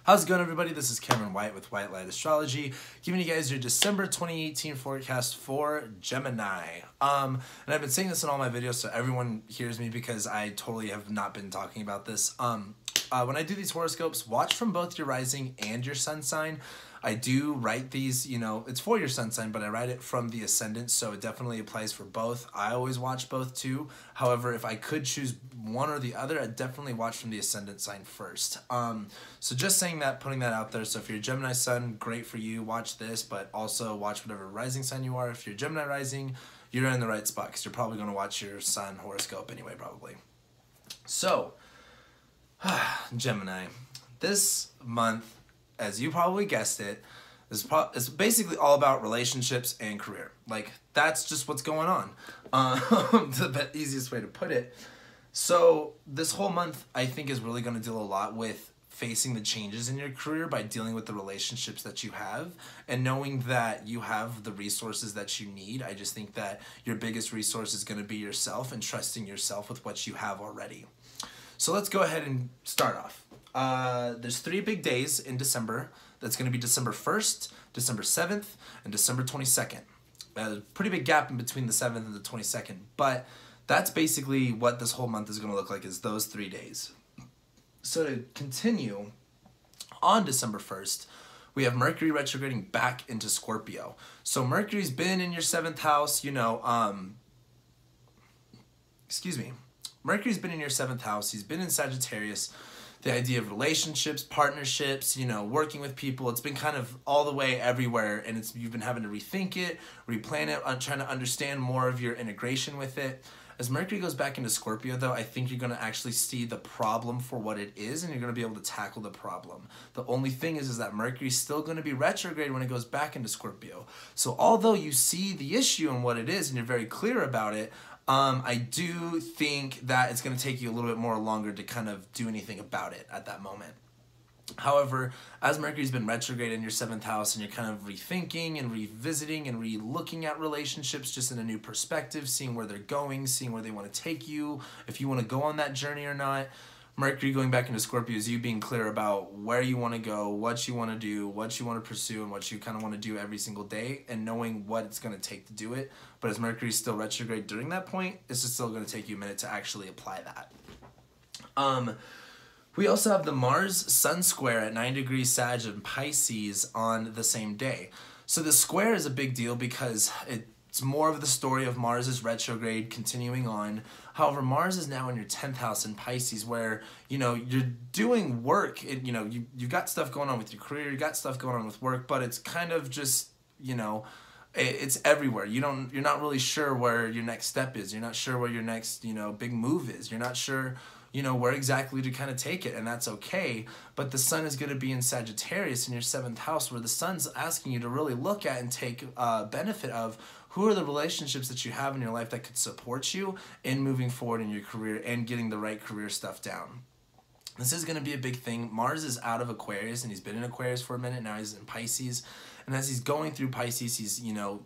How's it going, everybody? This is Cameron White with White Light Astrology, giving you guys your December 2018 forecast for Gemini. And I've been saying this in all my videos so everyone hears me because I totally have not been talking about this. When I do these horoscopes, watch from both your rising and your sun sign. I do write these, it's for your sun sign, but I write it from the ascendant, so it definitely applies for both. I always watch both too. However, if I could choose one or the other, I'd definitely watch from the ascendant sign first. So just saying that, putting that out there. So if you're a Gemini sun, great for you, watch this, but also watch whatever rising sign you are. If you're Gemini rising, you're in the right spot because you're probably going to watch your sun horoscope anyway, probably. So, Gemini, this month, as you probably guessed it, it's basically all about relationships and career. Like, that's just what's going on. The easiest way to put it. So this whole month, I think, is really going to deal a lot with facing the changes in your career by dealing with the relationships that you have and knowing that you have the resources that you need. I just think that your biggest resource is going to be yourself and trusting yourself with what you have already. So let's go ahead and start off. There's 3 big days in December. That's going to be December 1st, December 7th, and December 22nd. There's a pretty big gap in between the 7th and the 22nd, but that's basically what this whole month is going to look like, is those 3 days. So to continue, on December 1st, we have Mercury retrograding back into Scorpio. So Mercury's been in your 7th house, Mercury's been in your 7th house. He's been in Sagittarius. The idea of relationships, partnerships, working with people, it's been kind of all the way everywhere, and you've been having to rethink it, replan it, trying to understand more of your integration with it. As Mercury goes back into Scorpio, though, I think you're going to actually see the problem for what it is, and you're going to be able to tackle the problem. The only thing is that Mercury's still going to be retrograde when it goes back into Scorpio. So although you see the issue and what it is, and you're very clear about it, I do think that it's going to take you a little bit more longer to kind of do anything about it at that moment. However, as Mercury's been retrograde in your 7th house and you're kind of rethinking and revisiting and re-looking at relationships just in a new perspective, seeing where they're going, seeing where they want to take you, if you want to go on that journey or not, Mercury going back into Scorpio is you being clear about where you want to go, what you want to do, what you want to pursue, and what you kind of want to do every single day, and knowing what it's going to take to do it. But as Mercury is still retrograde during that point, it's just still going to take you a minute to actually apply that. We also have the Mars-Sun square at 9 degrees Sag and Pisces on the same day. So the square is a big deal because it's more of the story of Mars is retrograde continuing on. However, Mars is now in your 10th house in Pisces where, you're doing work. You've got stuff going on with your career, you've got stuff going on with work, but it's kind of just, it's everywhere. You're not really sure where your next step is. You're not sure where your next, big move is. You're not sure, where exactly to kind of take it, and that's okay. But the sun is going to be in Sagittarius in your 7th house where the sun's asking you to really look at and take benefit of who are the relationships that you have in your life that could support you in moving forward in your career and getting the right career stuff down. This is going to be a big thing. Mars is out of Aquarius, and he's been in Aquarius for a minute. Now he's in Pisces. And as he's going through Pisces, he's,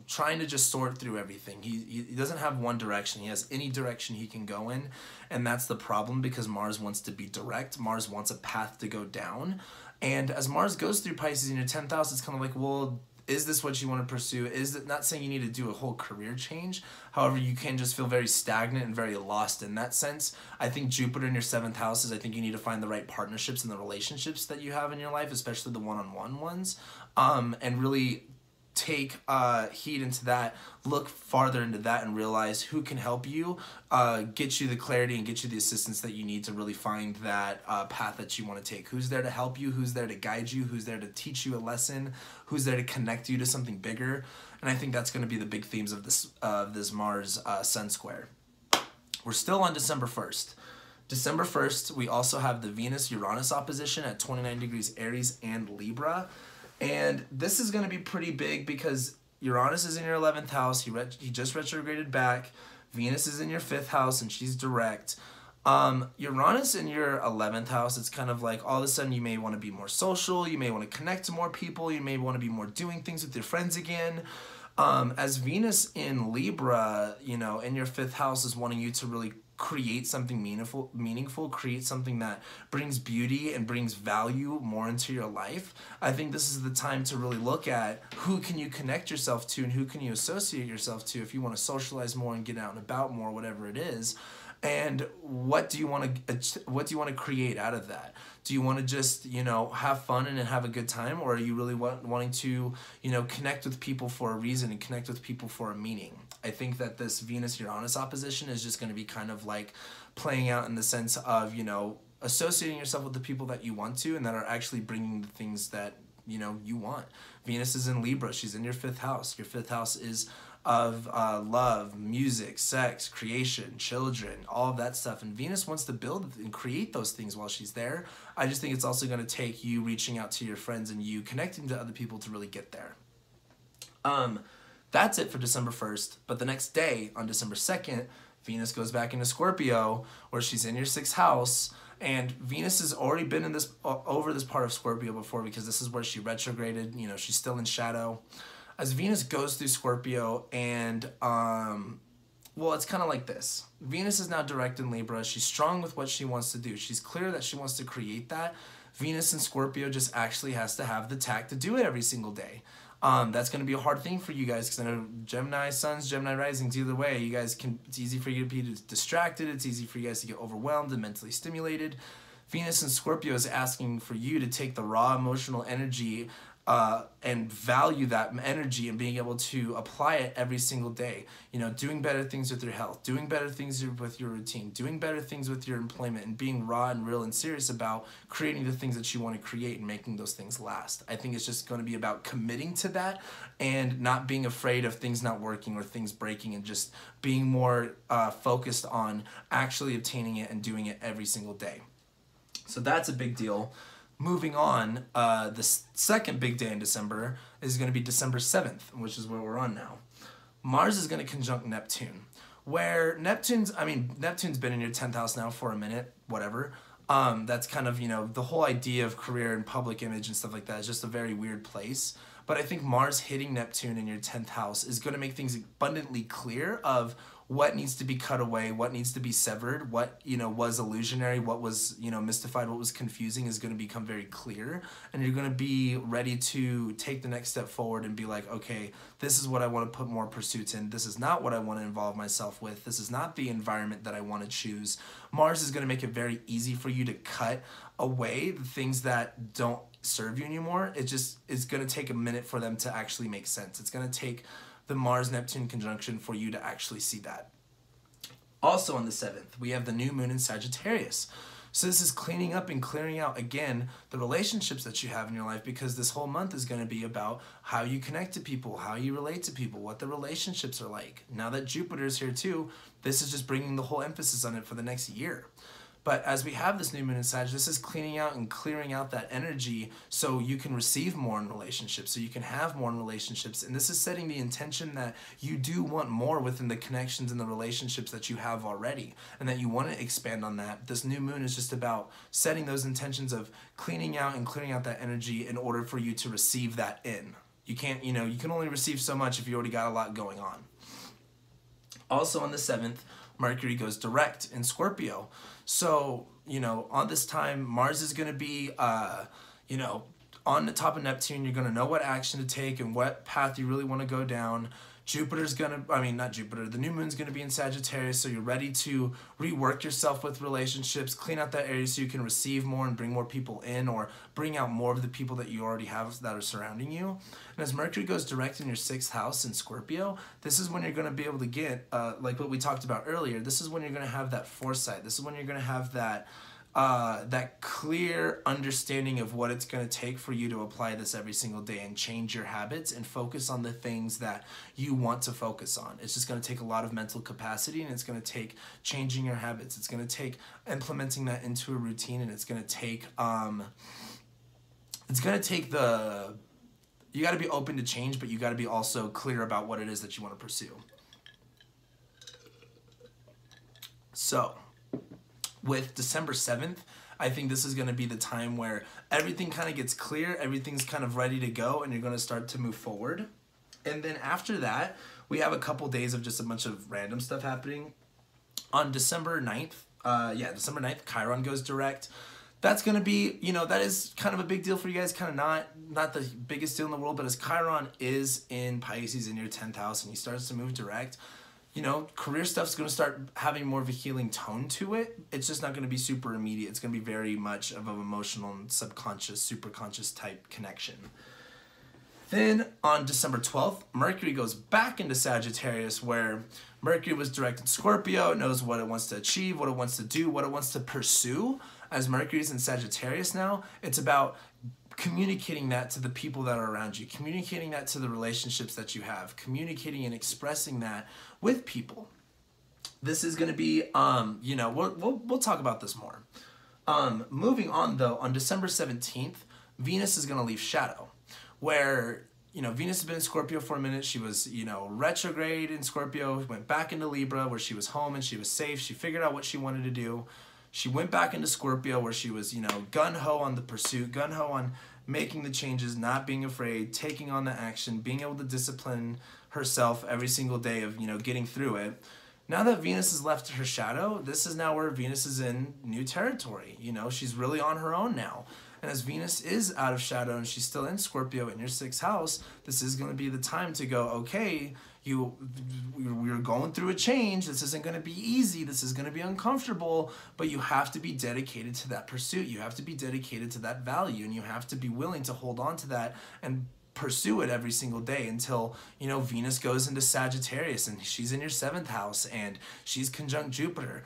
trying to just sort through everything. He doesn't have one direction. He has any direction he can go in. And that's the problem because Mars wants to be direct. Mars wants a path to go down. And as Mars goes through Pisces in your 10th house, it's kind of like, well, is this what you want to pursue? Is it not saying you need to do a whole career change? However, you can just feel very stagnant and very lost in that sense. I think Jupiter in your 7th house is I think you need to find the right partnerships and the relationships that you have in your life, especially the one-on-one ones, and really take heed into that, look farther into that, and realize who can help you, get you the clarity and get you the assistance that you need to really find that path that you want to take. Who's there to help you? Who's there to guide you? Who's there to teach you a lesson? Who's there to connect you to something bigger? And I think that's going to be the big themes of this Mars Sun square. We're still on December 1st. December 1st, we also have the Venus-Uranus opposition at 29 degrees Aries and Libra. And this is going to be pretty big because Uranus is in your 11th house. He just retrograded back. Venus is in your 5th house, and she's direct. Uranus in your 11th house, it's kind of like all of a sudden you may want to be more social. You may want to connect to more people. You may want to be more doing things with your friends again. As Venus in Libra, in your 5th house is wanting you to really create something meaningful, create something that brings beauty and brings value more into your life, I think this is the time to really look at who can you connect yourself to and who can you associate yourself to if you want to socialize more and get out and about more, whatever it is. And what do you want to create out of that? Do you want to just, have fun and have a good time, or are you really wanting to, connect with people for a reason and connect with people for a meaning? I think that this Venus-Uranus opposition is just going to be kind of like playing out in the sense of, associating yourself with the people that you want to and that are actually bringing the things that, you want. Venus is in Libra. She's in your 5th house. Your 5th house is of love, music, sex, creation, children, all of that stuff. And Venus wants to build and create those things while she's there. I just think it's also going to take you reaching out to your friends and you connecting to other people to really get there. That's it for December 1st. But the next day, on December 2nd, Venus goes back into Scorpio, where she's in your 6th house. And Venus has already been in this over this part of Scorpio before, because this is where she retrograded. She's still in shadow. As Venus goes through Scorpio, and it's kind of like this. Venus is now direct in Libra. She's strong with what she wants to do. She's clear that she wants to create that. Venus in Scorpio just actually has to have the tact to do it every single day. That's going to be a hard thing for you guys, because I know Gemini suns, Gemini risings, either way, it's easy for you to be distracted. It's easy for you guys to get overwhelmed and mentally stimulated. Venus in Scorpio is asking for you to take the raw emotional energy and value that energy and being able to apply it every single day. Doing better things with your health, doing better things with your routine, doing better things with your employment, and being raw and real and serious about creating the things that you want to create and making those things last. I think it's just going to be about committing to that and not being afraid of things not working or things breaking, and just being more focused on actually obtaining it and doing it every single day. So that's a big deal. Moving on, the second big day in December is going to be December 7th, which is where we're on now. Mars is going to conjunct Neptune, where Neptune's been in your 10th house now for a minute, whatever. That's kind of, the whole idea of career and public image and stuff like that is just a very weird place. But I think Mars hitting Neptune in your 10th house is going to make things abundantly clear of what needs to be cut away, what needs to be severed, what, was illusionary, what was, mystified, what was confusing is going to become very clear. And you're going to be ready to take the next step forward and be like, okay, this is what I want to put more pursuits in. This is not what I want to involve myself with. This is not the environment that I want to choose. Mars is going to make it very easy for you to cut away the things that don't serve you anymore. It's going to take a minute for them to actually make sense. It's going to take the Mars-Neptune conjunction for you to actually see that. Also on the 7th, we have the new moon in Sagittarius. So this is cleaning up and clearing out, again, the relationships that you have in your life, because this whole month is going to be about how you connect to people, how you relate to people, what the relationships are like. Now that Jupiter's here too, this is just bringing the whole emphasis on it for the next year. But as we have this new moon in Sag, this is cleaning out and clearing out that energy so you can receive more in relationships, so you can have more in relationships. And this is setting the intention that you do want more within the connections and the relationships that you have already, and that you want to expand on that. This new moon is just about setting those intentions of cleaning out and clearing out that energy in order for you to receive that in. You can't, you can only receive so much if you already got a lot going on. Also on the 7th, Mercury goes direct in Scorpio. So, on this time, Mars is going to be, on the top of Neptune. You're going to know what action to take and what path you really want to go down. Jupiter's going to, not Jupiter, the new moon's going to be in Sagittarius, so you're ready to rework yourself with relationships, clean out that area so you can receive more and bring more people in, or bring out more of the people that you already have that are surrounding you. And as Mercury goes direct in your 6th house in Scorpio, this is when you're going to be able to get, like what we talked about earlier, this is when you're going to have that foresight. This is when you're going to have that clear understanding of what it's going to take for you to apply this every single day and change your habits and focus on the things that you want to focus on. It's just going to take a lot of mental capacity, and it's going to take changing your habits. It's going to take implementing that into a routine, and it's going to take you got to be open to change, but you got to be also clear about what it is that you want to pursue. So, with December 7th, I think this is going to be the time where everything kind of gets clear, everything's kind of ready to go, and you're going to start to move forward. And then after that, we have a couple days of just a bunch of random stuff happening. On December 9th, December 9th, Chiron goes direct. That's going to be, that is kind of a big deal for you guys, kind of not the biggest deal in the world, but as Chiron is in Pisces in your 10th house and he starts to move direct, career stuff's going to start having more of a healing tone to it. It's just not going to be super immediate. It's going to be very much of an emotional and subconscious, superconscious type connection. Then on December 12th, Mercury goes back into Sagittarius, where Mercury was direct in Scorpio. It knows what it wants to achieve, what it wants to do, what it wants to pursue. As Mercury's in Sagittarius now, it's about communicating that to the people that are around you, communicating that to the relationships that you have, communicating and expressing that with people. This is going to be, we'll talk about this more. Moving on though, on December 17th, Venus is going to leave shadow, where, Venus has been in Scorpio for a minute. She was, retrograde in Scorpio, went back into Libra where she was home and she was safe. She figured out what she wanted to do. She went back into Scorpio where she was, gung-ho on the pursuit, gung-ho on making the changes, not being afraid, taking on the action, being able to discipline herself every single day of, getting through it. Now that Venus has left her shadow, this is now where Venus is in new territory. She's really on her own now. And as Venus is out of shadow and she's still in Scorpio in your 6th house, this is going to be the time to go, okay, we're going through a change. This isn't going to be easy. This is going to be uncomfortable, but you have to be dedicated to that pursuit. You have to be dedicated to that value, and you have to be willing to hold on to that and pursue it every single day until, Venus goes into Sagittarius and she's in your 7th house and she's conjunct Jupiter.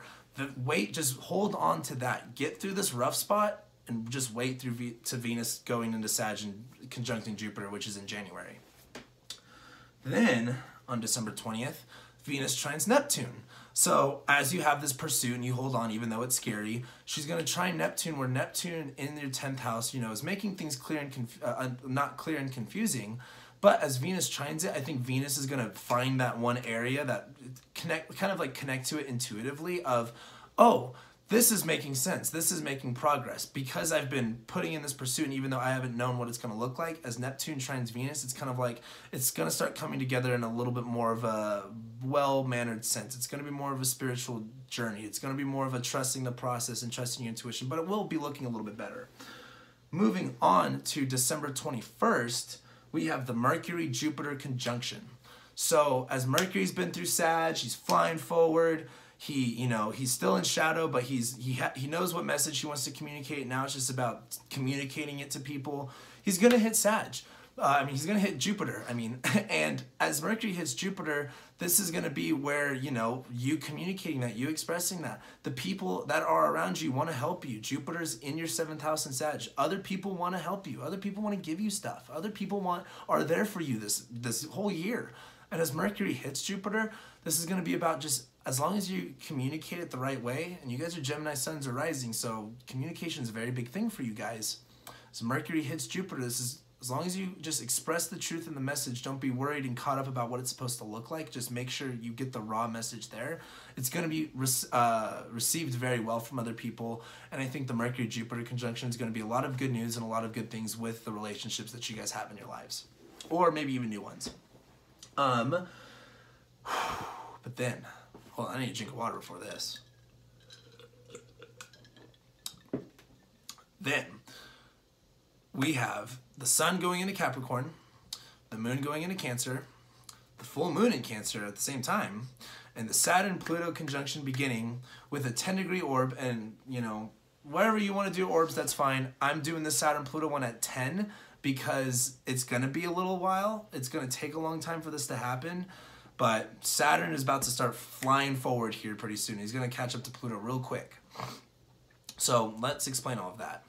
Just hold on to that. Get through this rough spot and just wait to Venus going into Sag and conjuncting Jupiter, which is in January. Then, on December 20th, Venus trines Neptune. So, as you have this pursuit and you hold on, even though it's scary, she's going to trine Neptune, where Neptune in your 10th house, is making things clear and not clear and confusing. But as Venus trines it, I think Venus is going to find that one area that connect to it intuitively of, oh, this is making sense. This is making progress. Because I've been putting in this pursuit, and even though I haven't known what it's going to look like, as Neptune trines Venus, it's kind of like it's going to start coming together in a little bit more of a well-mannered sense. It's going to be more of a spiritual journey. It's going to be more of a trusting the process and trusting your intuition, but it will be looking a little bit better. Moving on to December 21st, we have the Mercury-Jupiter conjunction. So as Mercury's been through Sag, he's flying forward. He's still in shadow, but he knows what message he wants to communicate. Now it's just about communicating it to people. He's going to hit Sag. He's going to hit Jupiter. And as Mercury hits Jupiter, this is going to be where, you communicating that, you expressing that. The people that are around you want to help you. Jupiter's in your 7th house in Sag. Other people want to help you. Other people want to give you stuff. Other people are there for you this whole year. And as Mercury hits Jupiter, this is going to be about just, as long as you communicate it the right way, and you guys are Gemini suns are rising, so communication is a very big thing for you guys. So Mercury hits Jupiter. This is, as long as you just express the truth in the message, don't be worried and caught up about what it's supposed to look like. Just make sure you get the raw message there. It's going to be received very well from other people, and I think the Mercury-Jupiter conjunction is going to be a lot of good news and a lot of good things with the relationships that you guys have in your lives, or maybe even new ones. But then, hold on, I need a drink of water before this. Then, we have the sun going into Capricorn, the moon going into Cancer, the full moon in Cancer at the same time, and the Saturn-Pluto conjunction beginning with a 10-degree orb. And, whatever you want to do orbs, that's fine. I'm doing the Saturn-Pluto one at 10 because it's going to be a little while. It's going to take a long time for this to happen. But Saturn is about to start flying forward here pretty soon. He's going to catch up to Pluto real quick. So let's explain all of that.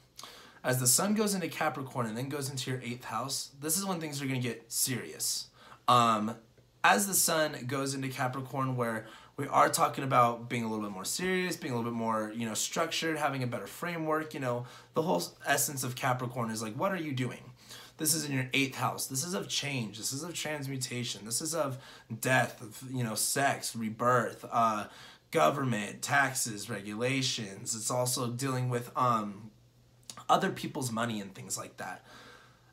As the sun goes into Capricorn and then goes into your 8th house, this is when things are going to get serious. As the sun goes into Capricorn, where we are talking about being a little bit more serious, being a little bit more, structured, having a better framework, the whole essence of Capricorn is like, what are you doing? This is in your 8th house. This is of change. This is of transmutation. This is of death, of, sex, rebirth, government, taxes, regulations. It's also dealing with other people's money and things like that.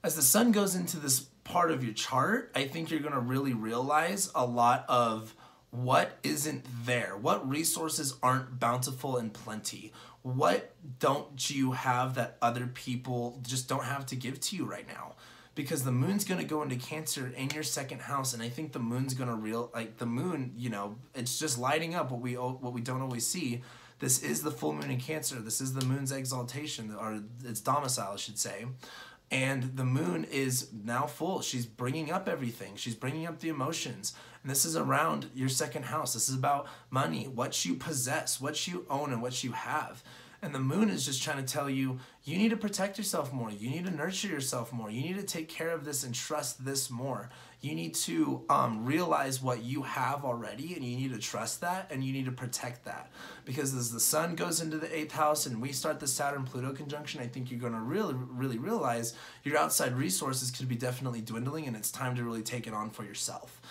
As the sun goes into this part of your chart, I think you're going to really realize a lot of What isn't there? What resources aren't bountiful and plenty? What don't you have that other people just don't have to give to you right now? Because the moon's going to go into Cancer in your second house, and I think the moon's going to the moon, you know, it's just lighting up what we don't always see. This is the full moon in Cancer. This is the moon's exaltation, or its domicile, I should say. And the moon is now full. She's bringing up everything. She's bringing up the emotions. And this is around your second house. This is about money, what you possess, what you own, and what you have. And the moon is just trying to tell you, you need to protect yourself more. You need to nurture yourself more. You need to take care of this and trust this more. You need to realize what you have already, and you need to trust that, and you need to protect that. Because as the sun goes into the 8th house and we start the Saturn-Pluto conjunction, I think you're going to really realize your outside resources could be definitely dwindling, and it's time to really take it on for yourself.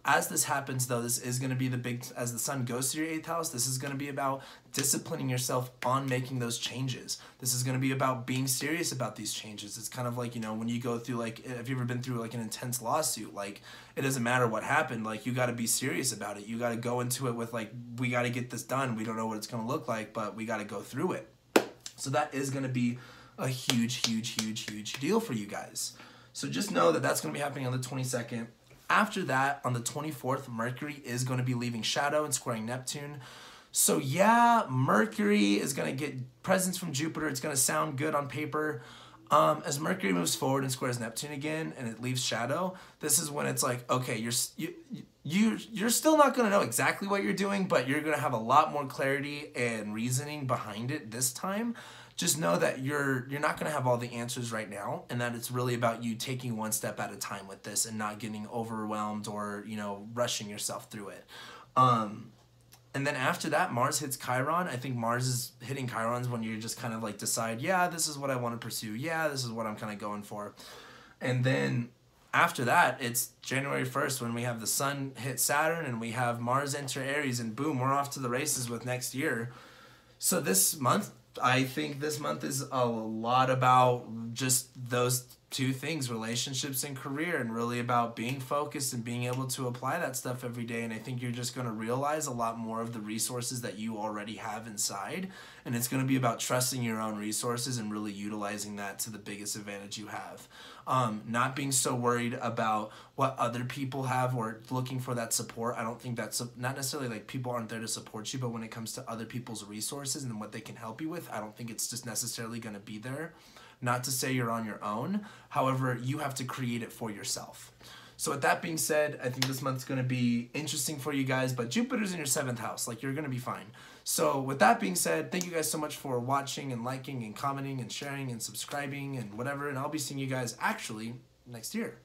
As this happens, though, this is going to be as the sun goes to your 8th house, this is going to be about disciplining yourself on making those changes. This is going to be about being serious about these changes. It's kind of like, you know, when you go through, like, have you ever been through, like, an intense lawsuit? Like, it doesn't matter what happened. Like, you got to be serious about it. You got to go into it with, like, we got to get this done. We don't know what it's going to look like, but we got to go through it. So that is going to be a huge deal for you guys. So just know that that's going to be happening on the 22nd. After that, on the 24th, Mercury is going to be leaving shadow and squaring Neptune. So yeah, Mercury is going to get presence from Jupiter. It's going to sound good on paper. As Mercury moves forward and squares Neptune again and it leaves shadow, this is when it's like, okay, you're still not going to know exactly what you're doing, but you're going to have a lot more clarity and reasoning behind it this time. Just know that you're not going to have all the answers right now, and that it's really about you taking one step at a time with this and not getting overwhelmed or, you know, rushing yourself through it. And then after that, Mars hits Chiron. I think Mars is hitting Chirons when you just kind of like decide, yeah, this is what I want to pursue. Yeah, this is what I'm kind of going for. And then after that, it's January 1st when we have the sun hit Saturn and we have Mars enter Aries, and boom, we're off to the races with next year. So this month, I think this month is a lot about just those two things, relationships and career, and really about being focused and being able to apply that stuff every day. And I think you're just going to realize a lot more of the resources that you already have inside. And it's going to be about trusting your own resources and really utilizing that to the biggest advantage you have. Not being so worried about what other people have or looking for that support. I don't think that's not necessarily like people aren't there to support you, but when it comes to other people's resources and what they can help you with, I don't think it's just necessarily going to be there. Not to say you're on your own. However, you have to create it for yourself. So with that being said, I think this month's going to be interesting for you guys, but Jupiter's in your 7th house. Like, you're going to be fine. So with that being said, thank you guys so much for watching and liking and commenting and sharing and subscribing and whatever. And I'll be seeing you guys actually next year.